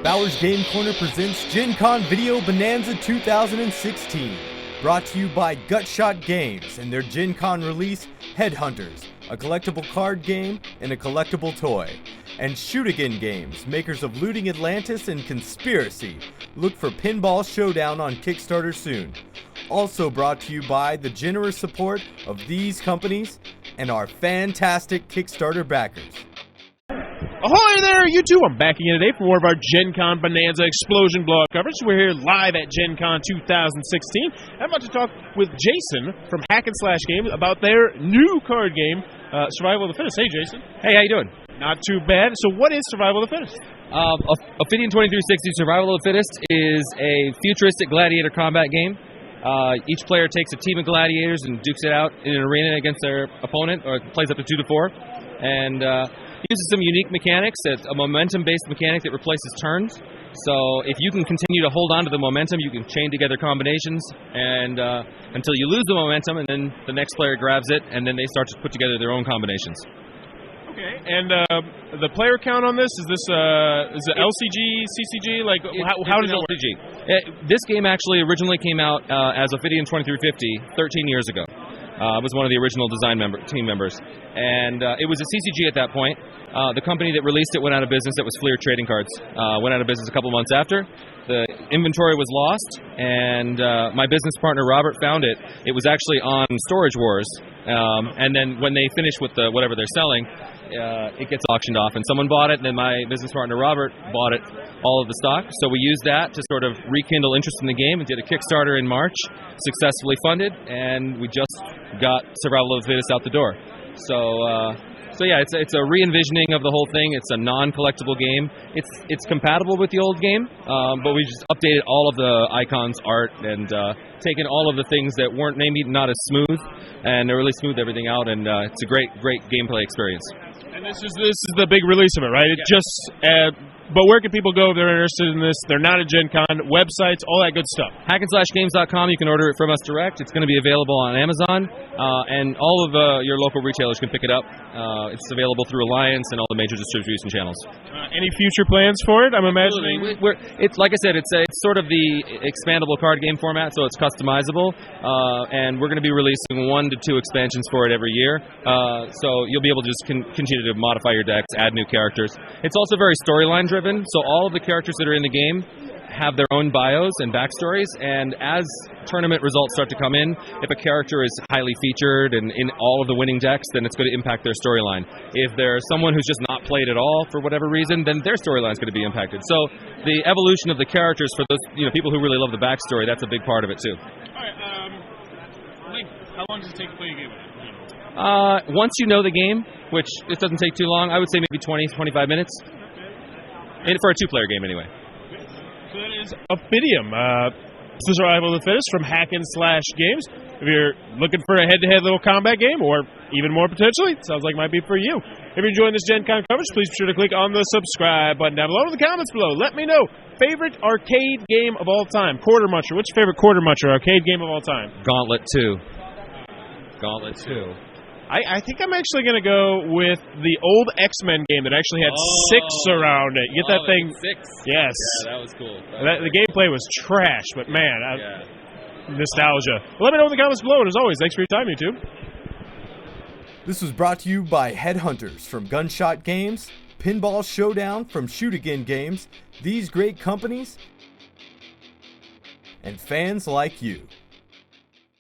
Bauer's Game Corner presents Gen Con Video Bonanza 2016. Brought to you by Gutshot Games and their Gen Con release, Headhunters, a collectible card game and a collectible toy. And Ophidian Games, makers of Looting Atlantis and Conspiracy. Look for Pinball Showdown on Kickstarter soon. Also brought to you by the generous support of these companies and our fantastic Kickstarter backers. Ahoy there, you two! I'm back again today for more of our Gen Con Bonanza Explosion Blowout coverage. We're here live at Gen Con 2016. I'm about to talk with Jason from Hack and Slash Games about their new card game, Survival of the Fittest. Hey, Jason. Hey, how you doing? Not too bad. So what is Survival of the Fittest? Ophidian 2360 Survival of the Fittest is a futuristic gladiator combat game. Each player takes a team of gladiators and dukes it out in an arena against their opponent, or plays up to 2 to 4. And uses some unique mechanics. It's a momentum-based mechanic that replaces turns. So if you can continue to hold on to the momentum, you can chain together combinations and until you lose the momentum, and then the next player grabs it, and then they start to put together their own combinations. Okay, and the player count on this, is it LCG, CCG? Like, how does it work? LCG. This game actually originally came out as Ophidian 2350 13 years ago. I was one of the original design team members. And it was a CCG at that point. The company that released it went out of business. That was Fleer Trading Cards. Went out of business a couple months after. The inventory was lost, and my business partner Robert found it. It was actually on Storage Wars. And then when they finish with whatever they're selling, it gets auctioned off. And someone bought it, and then my business partner Robert bought it, all of the stock. So we used that to sort of rekindle interest in the game and did a Kickstarter in March, successfully funded, and we just got Survival of the Fittest out the door. So yeah, it's a re-envisioning of the whole thing. It's a non-collectible game. It's compatible with the old game, but we just updated all of the icons, art, and taken all of the things that weren't maybe not as smooth, and really smoothed everything out. And it's a great gameplay experience. And this is the big release of it, right? It just. But where can people go if they're interested in this? They're not at Gen Con. Websites, all that good stuff. Hackandslashgames.com. You can order it from us direct. It's going to be available on Amazon, and all of your local retailers can pick it up. It's available through Alliance and all the major distribution channels. Any future plans for it? I'm imagining. It's like I said, it's sort of the expandable card game format, so it's customizable. And we're going to be releasing 1 to 2 expansions for it every year. So you'll be able to just continue to modify your decks, add new characters. It's also very storyline driven, so all of the characters that are in the game have their own bios and backstories, and as tournament results start to come in, if a character is highly featured and in all of the winning decks, then it's going to impact their storyline. If there's someone who's just not played at all for whatever reason, then their storyline is going to be impacted. So the evolution of the characters for those people who really love the backstory, that's a big part of it too. All right, how long does it take to play a game? Once you know the game, which it doesn't take too long, I would say maybe 20-25 minutes. And for a 2-player game, anyway. So that is Ophidian, Survival of the Fittest from Hack and Slash Games. If you're looking for a head-to-head little combat game, or even more potentially, sounds like it might be for you. If you're enjoying this Gen Con coverage, please be sure to click on the subscribe button down below in the comments below. Let me know. Favorite arcade game of all time? Quarter Muncher. What's your favorite Quarter Muncher arcade game of all time? Gauntlet 2. Gauntlet 2. I think I'm actually going to go with the old X-Men game that actually had 6 around it. You get that thing? 6? Yes. Yeah, that was cool. The gameplay was trash, but man, nostalgia. Well, let me know in the comments below, and as always, thanks for your time, YouTube. This was brought to you by Headhunters from Gunshot Games, Pinball Showdown from Ophidian Games, these great companies, and fans like you.